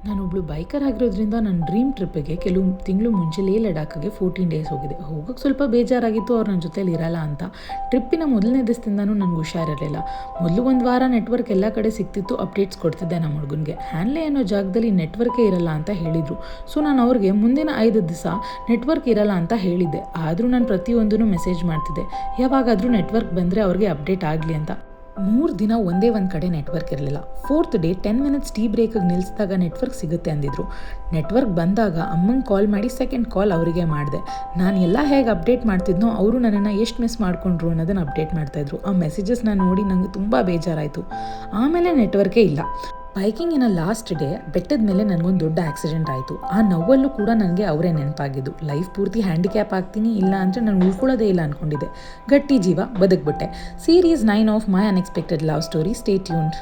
ನಾನೊಬ್ಳು biker ಆಗಿರೋದ್ರಿಂದ ನನ್ನ dream ಟ್ರಿಪ್ಪಿಗೆ ಕೆಲವು ತಿಂಗಳು ಮುಂಚೆ ಲೇ ಲಡಾಖ್ಗೆ 14 ಡೇಸ್ ಹೋಗಿದೆ. ಹೋಗೋಕ್ಕೆ ಸ್ವಲ್ಪ ಬೇಜಾರಾಗಿತ್ತು ಅವ್ರು ನನ್ನ ಜೊತೆಲಿ ಇರಲ್ಲ ಅಂತ. ಟ್ರಿಪ್ಪಿನ ಮೊದಲನೇ ದಿವಸದಿಂದನೂ ನನಗೆ ಹುಷಾರಿರಲಿಲ್ಲ. ಮೊದಲು ಒಂದು ವಾರ ನೆಟ್ವರ್ಕ್ ಎಲ್ಲ ಕಡೆ ಸಿಗ್ತಿತ್ತು, ಅಪ್ಡೇಟ್ಸ್ ಕೊಡ್ತಿದ್ದೆ ನಮ್ಮ ಹುಡುಗನಿಗೆ. ಹ್ಯಾನ್ಲೆ ಅನ್ನೋ ಜಾಗದಲ್ಲಿ ನೆಟ್ವರ್ಕೇ ಇರಲ್ಲ ಅಂತ ಹೇಳಿದರು. ಸೊ ನಾನು ಅವ್ರಿಗೆ ಮುಂದಿನ 5 ದಿವಸ ನೆಟ್ವರ್ಕ್ ಇರಲ್ಲ ಅಂತ ಹೇಳಿದ್ದೆ. ಆದರೂ ನಾನು ಪ್ರತಿಯೊಂದೂ ಮೆಸೇಜ್ ಮಾಡ್ತಿದ್ದೆ, ಯಾವಾಗಾದರೂ ನೆಟ್ವರ್ಕ್ ಬಂದರೆ ಅವ್ರಿಗೆ ಅಪ್ಡೇಟ್ ಆಗಲಿ ಅಂತ. 3 ದಿನ ಒಂದೇ ಒಂದು ಕಡೆ ನೆಟ್ವರ್ಕ್ ಇರಲಿಲ್ಲ. 4th ಡೇ 10 ಮಿನಿಟ್ಸ್ ಟೀ ಬ್ರೇಕಿಗೆ ನಿಲ್ಲಿಸಿದಾಗ ನೆಟ್ವರ್ಕ್ ಸಿಗುತ್ತೆ ಅಂದಿದ್ರು. ನೆಟ್ವರ್ಕ್ ಬಂದಾಗ ಅಮ್ಮಂಗೆ ಕಾಲ್ ಮಾಡಿ ಸೆಕೆಂಡ್ ಕಾಲ್ ಅವರಿಗೆ ಮಾಡಿದೆ. ನಾನು ಎಲ್ಲ ಹೇಗೆ ಅಪ್ಡೇಟ್ ಮಾಡ್ತಿದ್ನೋ ಅವರು ನನ್ನನ್ನು ಎಷ್ಟು ಮಿಸ್ ಮಾಡ್ಕೊಂಡ್ರು ಅನ್ನೋದನ್ನು ಅಪ್ಡೇಟ್ ಮಾಡ್ತಾಯಿದ್ರು. ಆ ಮೆಸೇಜಸ್ನ ನೋಡಿ ನನಗೆ ತುಂಬ ಬೇಜಾರಾಯಿತು. ಆಮೇಲೆ ನೆಟ್ವರ್ಕೇ ಇಲ್ಲ. ಬೈಕಿಂಗಿನ ಲಾಸ್ಟ್ ಡೇ ಬೆಟ್ಟದ ಮೇಲೆ ನನಗೊಂದು ದೊಡ್ಡ ಆಕ್ಸಿಡೆಂಟ್ ಆಯಿತು. ಆ ನೋವಲ್ಲೂ ಕೂಡ ನನಗೆ ಅವರೇ ನೆನಪಾಗಿದ್ದು. ಲೈಫ್ ಪೂರ್ತಿ ಹ್ಯಾಂಡಿಕ್ಯಾಪ್ ಆಗ್ತೀನಿ, ಇಲ್ಲ ಅಂದರೆ ನಾನು ಉಳ್ಕೊಳ್ಳೋದೇ ಇಲ್ಲ ಅಂದ್ಕೊಂಡಿದ್ದೆ. ಗಟ್ಟಿ ಜೀವ, ಬದುಕ್ಬಿಟ್ಟೆ. Series 9 of my unexpected love story. Stay tuned.